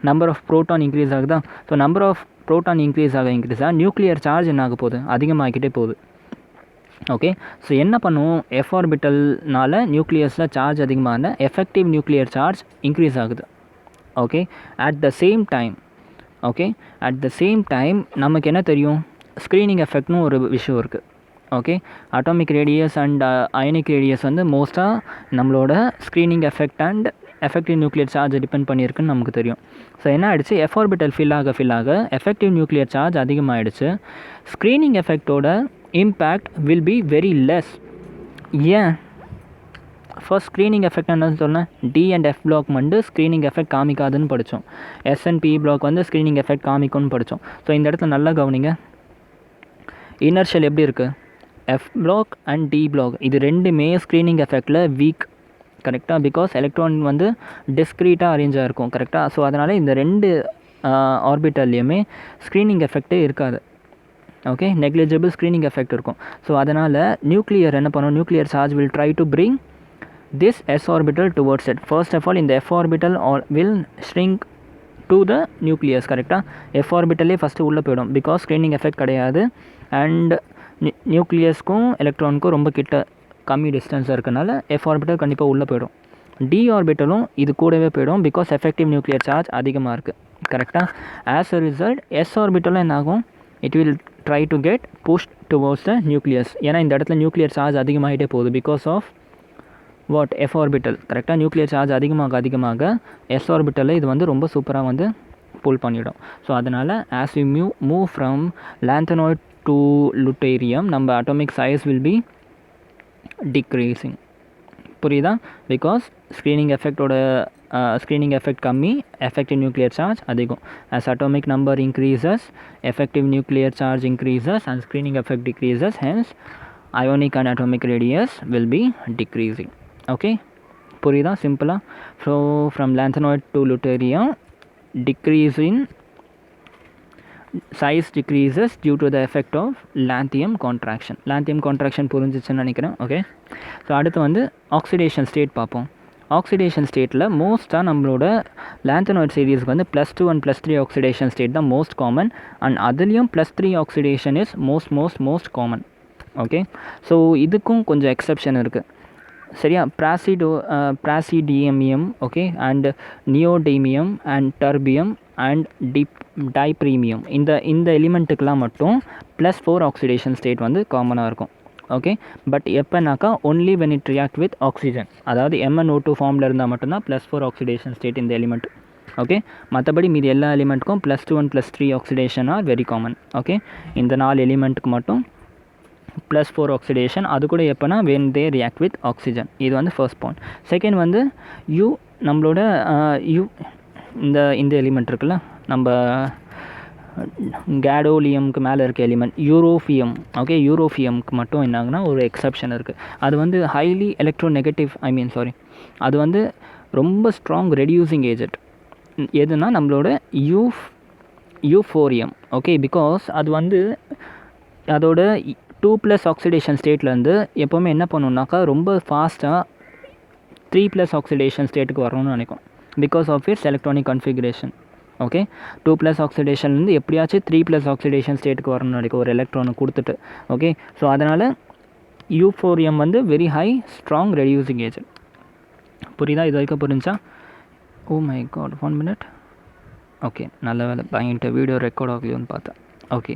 நம்பர் ஆஃப் ப்ரோட்டான் இன்க்ரீஸ் ஆகுதா. So number of proton increase ஆக நியூக்ளியர் சார்ஜ் என்ன ஆக போகுது, அதிகமாகிக்கிட்டே போகுது. ஓகே, ஸோ என்ன பண்ணுவோம், எஃப் ஆர்பிட்டல்னால நியூக்ளியஸில் சார்ஜ் அதிகமான எஃபெக்டிவ் நியூக்ளியர் சார்ஜ் இன்க்ரீஸ் ஆகுது. Okay, at the same time நமக்கு என்ன தெரியும், ஸ்க்ரீனிங் எஃபெக்ட்னு ஒரு விஷயம் இருக்குது. Okay, atomic radius and ionic radius வந்து மோஸ்ட்டாக நம்மளோட screening effect and effective nuclear charge depend பண்ணியிருக்குன்னு நமக்கு தெரியும். ஸோ என்ன ஆகிடுச்சு, எஃப் ஆர்பிட்டல் ஃபில் ஆக எஃபெக்டிவ் நியூக்ளியர் சார்ஜ் அதிகமாகிடுச்சு. ஸ்க்ரீனிங் எஃபெக்டோட impact will be very less. ஏன்? ஃபர்ஸ்ட் ஸ்க்ரீனிங் எஃபெக்ட் என்னன்னு சொன்னேன், டி அண்ட் எஃப் பிளாக் வந்து ஸ்க்ரீனிங் எஃபெக்ட் காமிக்காதுன்னு படித்தோம். எஸ் அண்ட் பி பிளாக் வந்து ஸ்க்ரீனிங் எஃபெக்ட் காமிக்கும்னு படித்தோம். ஸோ இந்த இடத்துல நல்லா கவனிங்க, இன்னர் ஷெல் எப்படி இருக்குது, F block and D block இது ரெண்டுமே ஸ்க்ரீனிங் எஃபெக்டில் வீக். கரெக்டாக? பிகாஸ் எலக்ட்ரான் வந்து டிஸ்க்ரீட்டாக அரேஞ்சாக இருக்கும். கரெக்டாக? ஸோ அதனால் இந்த ரெண்டு ஆர்பிட்டல்லையுமே ஸ்க்ரீனிங் எஃபெக்டே இருக்காது. ஓகே, நெக்லிஜிபிள் ஸ்க்ரீனிங் எஃபெக்ட் இருக்கும். ஸோ அதனால் நியூக்ளியர் என்ன பண்ணும், nuclear charge will try to bring this s orbital towards it. First of all, in the f orbital will shrink to the nucleus. கரெக்டாக? f orbitalலே first உள்ளே போயிடும், because screening effect கிடையாது. And நியூக்ளியஸ்க்கும் எலக்ட்ரானுக்கும் ரொம்ப கிட்ட கம்மி டிஸ்டன்ஸாக இருக்கனால எஃப் ஆர்பிட்டல் கண்டிப்பாக உள்ளே போயிடும். டி ஆர்பிட்டலும் இது கூடவே போயிடும், பிகாஸ் எஃபெக்டிவ் நியூக்ளியர் சார்ஜ் அதிகமாக இருக்குது. கரெக்டாக? ஆஸ் அ ரிசல்ட் எஸ் ஆர்பிட்டலும் என்ன ஆகும், it will try to get pushed towards the nucleus. ஏன்னா இந்த இடத்துல நியூக்ளியர் சார்ஜ் அதிகமாகிட்டே போகுது, because of what, F orbital. கரெக்டாக? நியூக்ளியர் சார்ஜ் அதிகமாக எஸ் ஆர்பிட்டலில் இது வந்து ரொம்ப சூப்பராக வந்து புல் பண்ணிவிடும். ஸோ அதனால் as you move from lanthanoid to lutetium நம்ம atomic size will be decreasing. புரியுதா? பிகாஸ் ஸ்க்ரீனிங் எஃபெக்ட் கம்மி, எஃபெக்டிவ் நியூக்ளியர் சார்ஜ் அதிகம். as atomic number increases, effective nuclear charge increases and screening effect decreases, hence ionic and atomic radius will be decreasing. Okay, புரியுதா? சிம்பிளாக. So from lanthanoid to lutetium decrease in size decreases due to the effect of lanthanum contraction. lanthanum contraction புரிஞ்சிச்சுன்னு நினைக்கிறேன். Okay, so அடுத்து வந்து oxidation state பார்ப்போம். Oxidation ஸ்டேட்டில் மோஸ்ட்டாக நம்மளோட லாந்தனாய்ட் சீரீஸ்க்கு வந்து +2 and +3 ஆக்சிடேஷன் ஸ்டேட் தான் மோஸ்ட் காமன். அண்ட் அதுலேயும் +3 oxidation is most common. Okay, so இதுக்கும் கொஞ்சம் எக்ஸப்ஷன் இருக்குது. சரியா? Praseodymium, okay, and neodymium and terbium and dysprosium இந்த எலிமெண்ட்டுக்கெலாம் மட்டும் +4 ஆக்சிடேஷன் ஸ்டேட் வந்து காமனாக இருக்கும். ஓகே, பட் எப்போனாக்கா only when it react with oxygen, அதாவது MnO2 ஃபார்மில் இருந்தால் மட்டும்தான் +4 ஆக்சிடேஷன் ஸ்டேட் இந்த எலிமெண்ட். ஓகே, மற்றபடி மீது எல்லா எலிமெண்ட்டுக்கும் +2 and +3 oxidation are very common. Okay, இந்த 4 எலிமெண்ட்டுக்கு மட்டும் +4 ஆக்சிடேஷன், அது கூட எப்போனா when they react with oxygen. இது வந்து ஃபர்ஸ்ட் பாயிண்ட். செகண்ட் வந்து நம்மளோட இந்த எலிமெண்ட் இருக்குல்ல, நம்ம கேடோலியம்க்கு மேலே இருக்க எலிமெண்ட் யூரோஃபியம். ஓகே, யூரோஃபியம்க்கு மட்டும் என்னாகுன்னா ஒரு எக்ஸப்ஷன் இருக்குது. அது வந்து ஹைலி எலக்ட்ரோநெகட்டிவ், அது வந்து ரொம்ப ஸ்ட்ராங் ரெடியூசிங் ஏஜென்ட். எதுனா நம்மளோட யூஃபோரியம். ஓகே, பிகாஸ் அது வந்து அதோட 2+ ஆக்சிடேஷன் ஸ்டேட்லேருந்து எப்போவுமே என்ன பண்ணுன்னாக்கா ரொம்ப ஃபாஸ்ட்டாக 3+ ஆக்சிடேஷன் ஸ்டேட்டுக்கு வரணும்னு நினைக்கும், because of its electronic configuration. Okay, 2+ ஆக்சிடேஷன்லேருந்து எப்படியாச்சும் 3+ ஆக்சிடேஷன் ஸ்டேட்டுக்கு வரணும்னு நினைக்கும் ஒரு எலக்ட்ரானை கொடுத்துட்டு. ஓகே, ஸோ அதனால் யூஃபோரியம் வந்து very high strong reducing agent. புரியுதா? இது வரைக்கும் புரிஞ்சா? Oh my God, 1 minute. Okay, நல்ல வேலை பயன்ட்டு வீடியோ ரெக்கார்ட் ஆகலையோன்னு பார்த்தேன். ஓகே,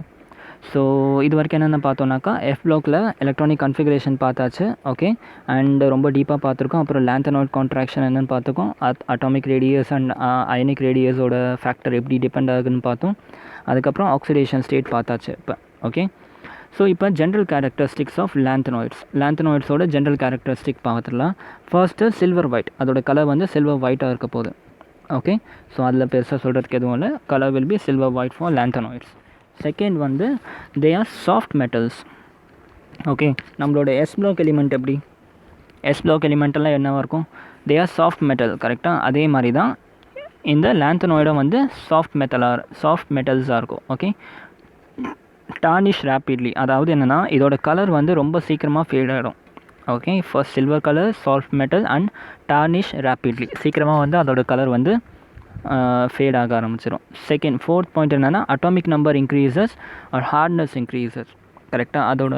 ஸோ இது வரைக்கும் என்னென்ன பார்த்தோன்னாக்கா எஃப் பிளாக்கில் எலக்ட்ரானிக் கன்ஃபிகரேஷன் பார்த்தாச்சு. ஓகே, அண்ட் ரொம்ப டீப்பாக பார்த்துருக்கோம். அப்புறம் லாந்தனாய்ட் கான்ட்ராக்ஷன் என்னென்னு பார்த்துக்கோம். அட்டாமிக் ரேடியஸ் அண்ட் அயனிக் ரேடியஸோட ஃபேக்டர் எப்படி டிபெண்ட் ஆகுதுன்னு பார்த்தோம். அதுக்கப்புறம் ஆக்சிடேஷன் ஸ்டேட் பார்த்தாச்சு இப்போ. ஓகே, ஸோ இப்போ ஜென்ரல் கேரக்டரிஸ்டிக்ஸ் ஆஃப் லாந்தனாய்ட்ஸோட ஜென்ரல் கேரக்டரிஸ்டிக் பார்த்துடலாம். ஃபர்ஸ்ட்டு சில்வர் ஒயிட், அதோட கலர் வந்து சில்வர் ஒயிட்டாக இருக்க போகுது. ஓகே, ஸோ அதில் பெருசாக சொல்கிறதுக்கு எதுவும் இல்லை. Colour will be silver white for lanthanoids. Second வந்து they are soft metals. Okay, நம்மளோட எஸ் பிளாக் எலிமெண்ட் எப்படி, எஸ் பிளாக் எலிமெண்ட்டெல்லாம் என்னவாக இருக்கும், தே ஆர் சாஃப்ட் மெட்டல். கரெக்டாக? அதே மாதிரி தான் இந்த லாந்தனாய்டும் வந்து சாஃப்ட் மெட்டல்ஸாக இருக்கும். ஓகே, டார்னிஷ் ரேப்பிட்லி, அதாவது என்னென்னா இதோட கலர் வந்து ரொம்ப சீக்கிரமாக ஃபேட் ஆகிடும். Okay, first silver colour, soft metal and tarnish rapidly, சீக்கிரமாக வந்து அதோட கலர் வந்து ஃபேட் ஆக ஆரம்பிச்சிடும். ஃபோர்த் பாயிண்ட் என்னென்னா atomic number increases are hardness increases. கரெக்டாக? அதோட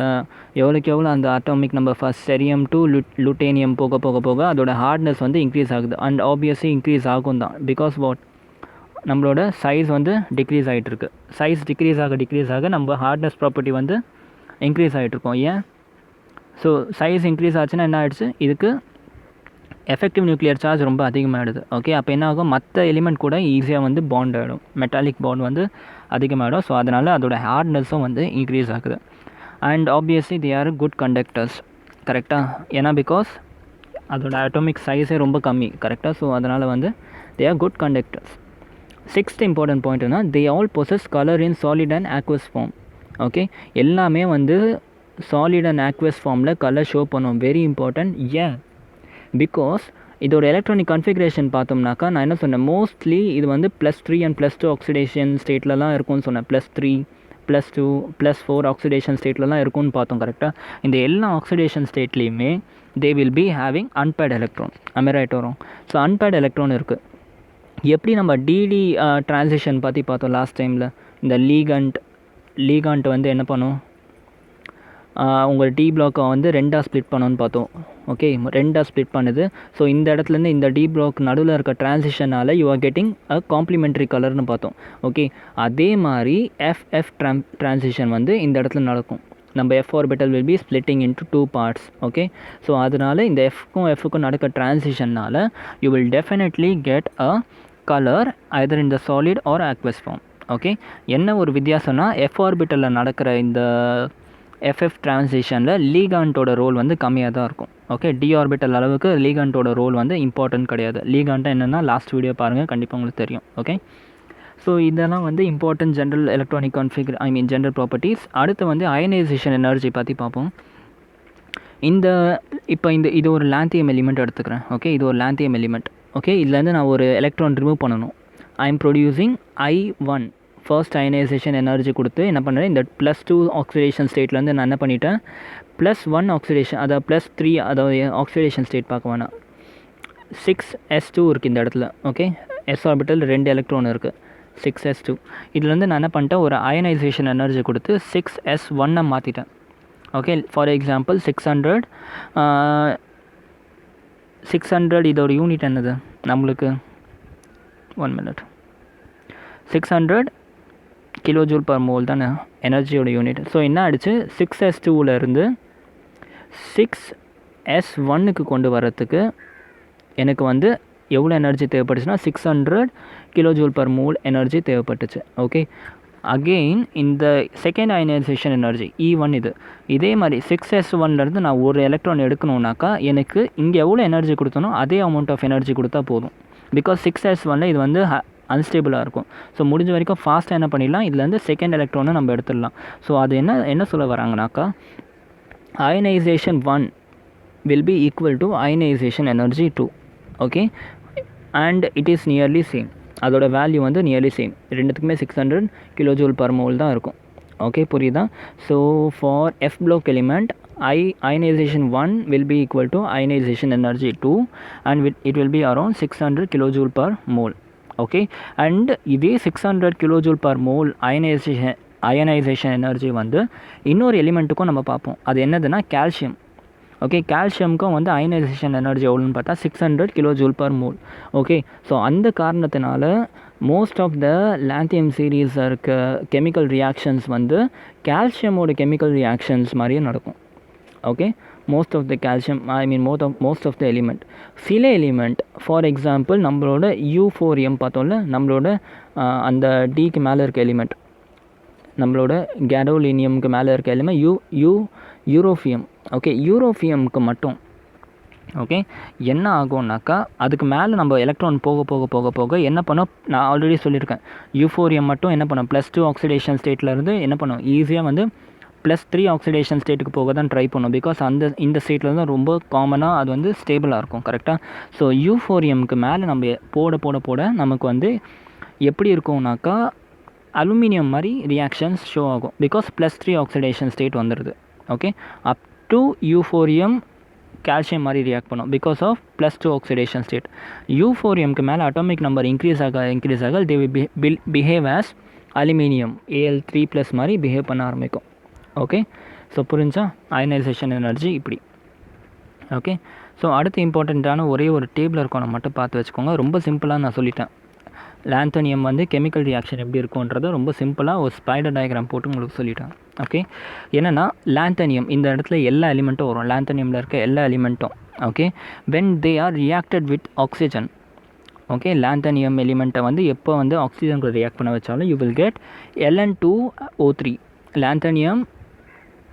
எவ்வளோ அந்த atomic number first cerium to lutetium போக அதோட ஹார்ட்னஸ் வந்து இன்க்ரீஸ் ஆகுது. அண்ட் ஆப்வியஸ்லி இன்க்ரீஸ் ஆகும் தான், பிகாஸ் நம்மளோட சைஸ் வந்து டிக்ரீஸ் ஆகிட்டுருக்கு. சைஸ் டிக்ரீஸ் ஆக நம்ம ஹார்ட்னஸ் ப்ராப்பர்ட்டி வந்து இன்க்ரீஸ் ஆகிட்ருக்கோம். ஏன்? ஸோ சைஸ் இன்க்ரீஸ் ஆச்சுன்னா என்ன ஆகிடுச்சு, இதுக்கு எஃபெக்டிவ் நியூக்ளியர் சார்ஜ் ரொம்ப அதிகமாகிடுது. ஓகே, அப்போ என்ன ஆகும், மற்ற எலிமெண்ட் கூட ஈஸியாக வந்து பாண்ட் ஆகிடும், மெட்டாலிக் பாண்ட் வந்து அதிகமாகிடும். ஸோ அதனால் அதோட ஹார்ட்னஸும் வந்து இன்க்ரீஸ் ஆகுது. And obviously they are good conductors, கரெக்டாக, ஏன்னா பிகாஸ் அதோட அட்டாமிக் சைஸே ரொம்ப கம்மி, கரெக்டாக. ஸோ அதனால் வந்து they are good conductors. Sixth important பாயிண்ட்னா they all possess colour in solid and aqueous form. Okay, எல்லாமே வந்து சாலிட் அண்ட் ஆக்வஸ் ஃபார்மில் கலர் ஷோ பண்ணும். Very important. ஏன்? பிகாஸ் இதோட எலக்ட்ரானிக் கன்ஃபிகரேஷன் பார்த்தோம்னாக்கா நான் என்ன சொன்னேன், மோஸ்ட்லி இது வந்து +3 அண்ட் +2 ஆக்சிடேஷன் ஸ்டேட்லலாம் இருக்கும்னு சொன்னேன். +3, +2, +4 ஆக்சிடேஷன் ஸ்டேட்லலாம் இருக்கும்னு பார்த்தோம், கரெக்டாக. இந்த எல்லா ஆக்சிடேஷன் ஸ்டேட்லேயுமே they will be having unpaired electron. அமெரைட் வரும். ஸோ அன்பேர்ட் எலக்ட்ரான் இருக்குது. எப்படி நம்ம டிடி ட்ரான்சிஷன் பற்றி பார்த்தோம் லாஸ்ட் டைமில். இந்த லீகண்ட் வந்து என்ன பண்ணும், உங்கள் டி பிளாக்கை வந்து 2ஆக ஸ்ப்ளிட் பண்ணணும்னு பார்த்தோம். ஓகே, 2ஆக ஸ்ப்ளிட் பண்ணுது. ஸோ இந்த இடத்துலேருந்து இந்த டி பிளாக் நடுவில் இருக்க ட்ரான்சிஷனால் you are getting a complementary கலர்னு பார்த்தோம். ஓகே, அதே மாதிரி எஃப் ட்ரான்சிஷன் வந்து இந்த இடத்துல நடக்கும். நம்ம F orbital will be splitting into 2 parts. Okay, so அதனால் இந்த எஃப்க்கும் நடக்க ட்ரான்சிஷனால் you will definitely get a colour either in the solid or aqueous form. Okay, என்ன ஒரு வித்தியாசம்னா எஃப் ஆர்பிட்டலில் நடக்கிற இந்த எஃப்எஃப் ட்ரான்சிஷனில் லீகாண்டோட ரோல் வந்து கம்மியாக தான் இருக்கும். ஓகே, டி ஆர்பிட்டல் அளவுக்கு லீகாண்டோட ரோல் வந்து இம்பார்ட்டன்ட் கிடையாது. லீகாண்ட்டாக என்னென்னா லாஸ்ட் வீடியோ பாருங்கள், கண்டிப்பாக உங்களுக்கு தெரியும். ஓகே, ஸோ இதெல்லாம் வந்து important general electronic general properties. அடுத்து வந்து அயனைசேஷன் எனர்ஜி பற்றி பார்ப்போம். இது ஒரு லாந்தியம் எலிமெண்ட் எடுத்துக்கிறேன். ஓகே, இது ஒரு லாந்தியம் எலிமெண்ட். ஓகே, இதுலேருந்து நான் ஒரு எலக்ட்ரான் ரிமூவ் பண்ணணும். I am producing I1 first ionisation energy கொடுத்து என்ன பண்ணுறேன், இந்த +2 ஆக்சிடேஷன் ஸ்டேட்லேருந்து நான் என்ன பண்ணிட்டேன், +1 ஆக்சிடேஷன், அதாவது +3, அதாவது ஆக்சிடேஷன் ஸ்டேட் பார்க்க வேணாம், 6s2 இருக்குது இந்த இடத்துல. ஓகே, s ஆர்பிட்டல் 2 எலக்ட்ரான் இருக்குது, 6s2. இதுலேருந்து நான் என்ன பண்ணிட்டேன், ஒரு அயனைசேஷன் எனர்ஜி கொடுத்து 6s1 மாற்றிட்டேன். ஓகே, ஃபார் எக்ஸாம்பிள் 600 இதோட யூனிட் என்னது நம்மளுக்கு, 1 minute, 600 kJ/mol தானே எனர்ஜியோட யூனிட். ஸோ என்ன ஆகிடுச்சு, 6s2லேருந்து 6s1க்கு கொண்டு வரத்துக்கு எனக்கு வந்து எவ்வளோ எனர்ஜி தேவைப்பட்டுச்சுன்னா 600 kJ/mol எனர்ஜி தேவைப்பட்டுச்சு. ஓகே, அகெயின் இந்த செகண்ட் அயனைசேஷன் எனர்ஜி E1 இதே மாதிரி 6s1லேருந்து நான் ஒரு எலக்ட்ரான் எடுக்கணுன்னாக்கா எனக்கு இங்கே எவ்வளோ எனர்ஜி கொடுத்தனோ அதே அமௌண்ட் ஆஃப் எனர்ஜி கொடுத்தா போதும். பிகாஸ் 6s1ல் இது வந்து அன்ஸ்டேபிளாக இருக்கும். ஸோ முடிஞ்ச வரைக்கும் ஃபாஸ்ட்டாக என்ன பண்ணிடலாம், இதுலேருந்து செகண்ட் எலக்ட்ரானை நம்ம எடுத்துடலாம். ஸோ அது என்ன சொல்ல வராங்கனாக்கா, ionization 1 will be equal to ionization energy 2. Okay, and it is nearly same. அதோட வேல்யூ வந்து நியர்லி சேம், ரெண்டுத்துக்குமே 600 kJ/mol தான் இருக்கும். ஓகே, புரியுதா? So for F block element ionization 1 will be equal to ionization energy 2 and it will be around 600 kJ/mol. Okay, and இதே 600 kJ/mol ionization energy வந்து இன்னொரு எலிமெண்ட்டுக்கும் நம்ம பார்ப்போம். அது என்னதுன்னா கால்சியம். ஓகே, கால்சியமுக்கும் வந்து அயனைசேஷன் எனர்ஜி எவ்வளோன்னு பார்த்தா 600 kJ/mol. ஓகே, ஸோ அந்த காரணத்தினால most of the lanthanum series இருக்க கெமிக்கல் ரியாக்ஷன்ஸ் வந்து கால்சியமோட கெமிக்கல் ரியாக்ஷன்ஸ் மாதிரியே நடக்கும். Okay, most of the calcium most of the element. சில எலிமெண்ட் ஃபார் எக்ஸாம்பிள் நம்மளோட U4M பார்த்தோம்ல, நம்மளோட அந்த டிக்கு மேலே இருக்க எலிமெண்ட், நம்மளோட கேடோலினியமுக்கு மேலே இருக்க எலிமெண்ட் யூரோஃபியம். ஓகே, யூரோஃபியமுக்கு மட்டும் ஓகே என்ன ஆகும்னாக்கா அதுக்கு மேலே நம்ம எலக்ட்ரான் போக போக போக போக என்ன பண்ணோம், நான் ஆல்ரெடி சொல்லியிருக்கேன், U4M மட்டும் என்ன பண்ணோம், +2 ஆக்சிடேஷன் ஸ்டேட்லேருந்து என்ன பண்ணோம், ஈஸியாக வந்து +3 ஆக்சிடேஷன் ஸ்டேட்டுக்கு போக தான் ட்ரை பண்ணோம். பிகாஸ் இந்த ஸ்டேட்டில் தான் ரொம்ப காமனாக அது வந்து ஸ்டேபிளாக இருக்கும். கரெக்டாக? ஸோ U4Mக்கு மேலே நம்ம போட போட போட நமக்கு வந்து எப்படி இருக்கும்னாக்கா அலுமினியம் மாதிரி ரியாக்ஷன்ஸ் ஷோ ஆகும். பிகாஸ் +3 ஆக்சிடேஷன் ஸ்டேட் வந்துடுது. Okay, up to U4M calcium மாதிரி ரியாக்ட் பண்ணும் பிகாஸ் ஆஃப் +2 ஆக்சிடேஷன் ஸ்டேட். U4Mக்கு மேலே அட்டாமிக் நம்பர் இன்க்ரீஸ் ஆக they will behave as aluminium Al3+ மாதிரி பிஹேவ் பண்ண ஆரம்பிக்கும். ஓகே, ஸோ புரிஞ்சா அயனைசேஷன் எனர்ஜி இப்படி. ஓகே, ஸோ அடுத்து இம்பார்ட்டண்ட்டான ஒரே ஒரு டேபிள் இருக்கும், நம்ம மட்டும் பார்த்து வச்சுக்கோங்க. ரொம்ப சிம்பிளாக நான் சொல்லிட்டேன். லாந்தனியம் வந்து கெமிக்கல் ரியாக்ஷன் எப்படி இருக்குன்றதை ரொம்ப சிம்பிளாக ஒரு ஸ்பைடர் டயக்ராம் போட்டு உங்களுக்கு சொல்லிட்டேன். ஓகே, என்னென்னா லாந்தனியம் இந்த இடத்துல எல்லா எலிமெண்ட்டும் வரும், லாந்தனியமில் இருக்க எல்லா எலிமெண்ட்டும். Okay when they are reacted with oxygen. Okay lanthanum எலிமெண்ட்டை வந்து எப்போ வந்து ஆக்சிஜன் கூட ரியாக்ட் பண்ண வச்சாலும் you will get Ln2O3 லாந்தனியம்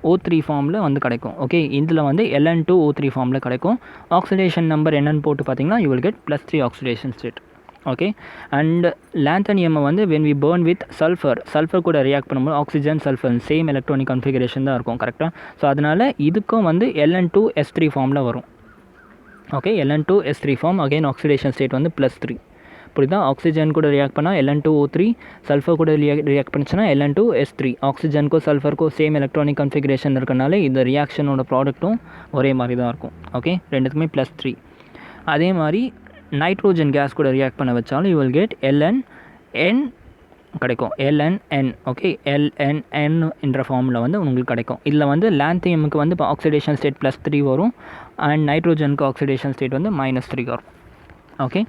O3 ஃபார்மில் வந்து கிடைக்கும். ஓகே இதில் வந்து Ln2O3 ஃபார்மில் கிடைக்கும். ஆக்சிடேஷன் நம்பர் என்னென்னு போட்டு பார்த்தீங்கன்னா you will get +3 oxidation state. Okay and lanthanum வந்து when we burn with sulphur கூட ரியாக்ட் பண்ணும்போது oxygen sulphur same electronic configuration தான் இருக்கும் கரெக்டாக. ஸோ அதனால் இதுக்கும் வந்து Ln2S3 ஃபார்மில் வரும். Okay Ln2S3 form again oxidation state வந்து +3. புரியுதா? ஆக்சிஜன் கூட ரியாக்ட் பண்ணால் Ln2O3, சல்ஃபர் கூட ரியாக்ட் பண்ணிச்சுன்னா Ln2S3. ஆக்சிஜனுக்கும் சல்ஃபருக்கும் சேம் எலக்ட்ரானிக் கன்ஃபிகரேஷன் இருக்கனால இந்த ரியாக்ஷனோட ப்ராடக்ட்டும் ஒரே மாதிரி தான் இருக்கும். ஓகே ரெண்டுத்துக்குமே +3. அதே மாதிரி நைட்ரோஜன் கேஸ் கூட ரியாக்ட் பண்ண வச்சாலும் யூ வில் கெட் Ln கிடைக்கும். Ln. ஓகே Ln என்ற ஃபார்மில் வந்து உங்களுக்கு கிடைக்கும். இதில் வந்து லாந்தியமுக்கு வந்து இப்போ ஆக்சிடேஷன் ஸ்டேட் +3 வரும் அண்ட் நைட்ரோஜனுக்கு ஆக்சிடேஷன் ஸ்டேட் வந்து -3 வரும். ஓகே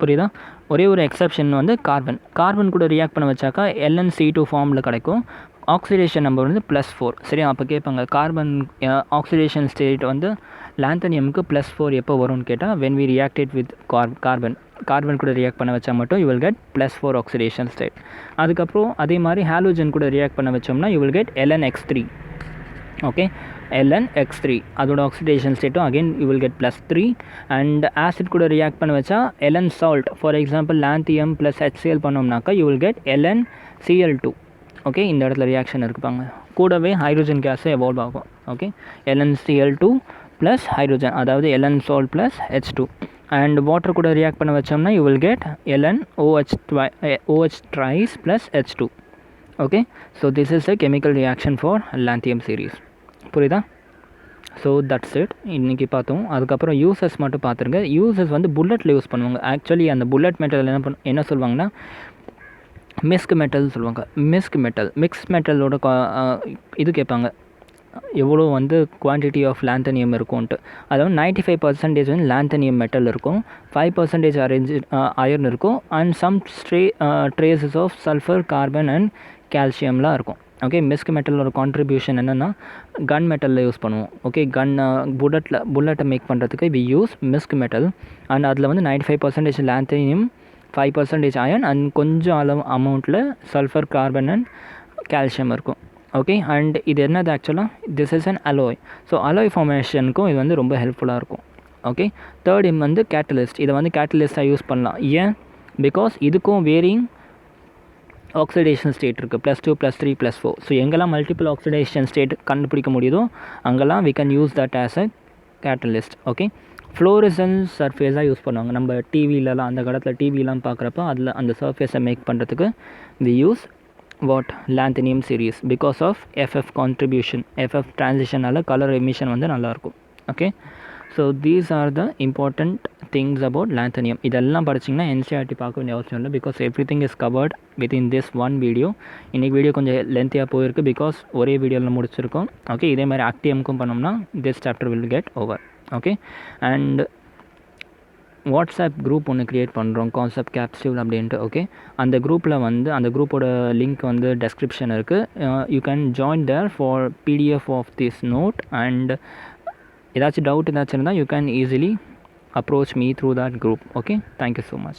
புரியுதா? ஒரே ஒரு எக்ஸப்ஷன் வந்து கார்பன் கூட ரியாக்ட் பண்ண வச்சாக்கா LnC2 ஃபார்மில் கிடைக்கும். ஆக்சிடேஷன் நம்பர் வந்து +4. சரியா? அப்போ கேட்பாங்க கார்பன் ஆக்சிடேஷன் ஸ்டேட் வந்து லாந்தனியமுக்கு +4 எப்போ வரும்னு கேட்டால் வென் வி ரியாக்டேட் வித் கார்பன் கூட ரியாக்ட் பண்ண வச்சா மட்டும் you will get +4 oxidation state. அதுக்கப்புறம் அதே மாதிரி ஹாலோஜன் கூட ரியாக்ட் பண்ண வச்சோம்னா you will get Lnx3. Okay Lnx3 அதோட ஆக்சிடேஷன் ஸ்டேட்டும் again you will get +3. And acid கூட ரியாக்ட் பண்ண வச்சா Ln salt for example lanthanum +HCl பண்ணோம்னாக்கா you will get LnCl2. Okay இந்த இடத்துல ரியாக்ஷன் இருக்குப்பாங்க. கூடவே ஹைட்ரோஜன் கேஸு எவால்வ் ஆகும். ஓகே LnCl2 ப்ளஸ் ஹைட்ரோஜன் அதாவது Ln salt plus H2. And water கூட ரியாக்ட் பண்ண வச்சோம்னா you will get LnOH thrice plus H2. Okay so this is a chemical reaction for lanthanum series. புரியுதா? So that's it இன்றைக்கி பார்த்தோம். அதுக்கப்புறம் uses மட்டும் பார்த்துருங்க. யூசஸ் வந்து புல்லட்டில் யூஸ் பண்ணுவாங்க. ஆக்சுவலி அந்த புல்லட் மெட்டல் என்ன சொல்லுவாங்கன்னா மிஸ்க் மெட்டல் சொல்லுவாங்க. மிக்ஸ் மெட்டலோட இது கேட்பாங்க எவ்வளோ வந்து குவான்டிட்டி ஆஃப் லாந்தனியம் இருக்கும்ன்ட்டு. அதாவது 95% வந்து லாந்தனியம் மெட்டல் இருக்கும், 5% அயர்ன் இருக்கும் and some traces of sulphur, carbon and கால்சியம்லாம் இருக்கும். ஓகே மிஸ்க் மெட்டலோட கான்ட்ரிபியூஷன் என்னென்னா கன் மெட்டலில் யூஸ் பண்ணுவோம். ஓகே புல்லட்டை மேக் பண்ணுறதுக்கு we use misch metal and அதில் வந்து 95% லாந்தனியம், 5% அயர்ன் அண்ட் கொஞ்சம் அமௌண்ட்டில் சல்ஃபர், கார்பன் அண்ட் கால்சியம் இருக்கும். ஓகே அண்ட் இது என்னது ஆக்சுவலாக this is an alloy. So alloy ஃபார்மேஷனுக்கும் இது வந்து ரொம்ப ஹெல்ப்ஃபுல்லாக இருக்கும். ஓகே தேர்ட் வந்து கேட்டலிஸ்ட். இதை வந்து கேட்டலிஸ்ட்டாக யூஸ் பண்ணலாம். ஏன்? பிகாஸ் இதுக்கும் வேரிங் ஆக்சிடேஷன் ஸ்டேட் இருக்குது +2 +3 +4. ஸோ எங்கெல்லாம் மல்டிபிள் ஆக்சிடேஷன் ஸ்டேட் கண்டுபிடிக்க முடியுதோ அங்கெல்லாம் we can use that as a catalyst. Okay fluorescence சர்ஃபேஸாக யூஸ் பண்ணுவாங்க. நம்ம டிவிலலாம் அந்த காலத்தில் டிவிலாம் பார்க்குறப்ப அதில் அந்த சர்ஃபேஸை மேக் பண்ணுறதுக்கு we use lanthanum series because of FF contribution, FF ட்ரான்சிஷனால் கலர் எமிஷன் வந்து நல்லாயிருக்கும். Okay so these are the important things about lanthanum. இதெல்லாம் படிச்சிங்கன்னா NCERT பார்க்க வேண்டிய அவசியம் இல்லை because everything is covered within this one video. இன்றைக்கி வீடியோ கொஞ்சம் லென்த்தியாக போயிருக்கு பிகாஸ் ஒரே வீடியோவில் முடிச்சிருக்கோம். ஓகே இதே மாதிரி ஆக்டிஎம்க்கும் பண்ணோம்னா this chapter will get over. Okay and WhatsApp group ஒன்று க்ரியேட் பண்ணுறோம் கான்செப்ட் கேப்சூல் அப்படின்ட்டு. ஓகே அந்த குரூப்பில் வந்து அந்த குரூப்போட லிங்க் வந்து டெஸ்கிரிப்ஷன் இருக்குது. You can join there for PDF of this note and ஏதாச்சும் டவுட் ஏதாச்சும் இருந்தால் you can easily approach me through that group. Okay, thank you so much.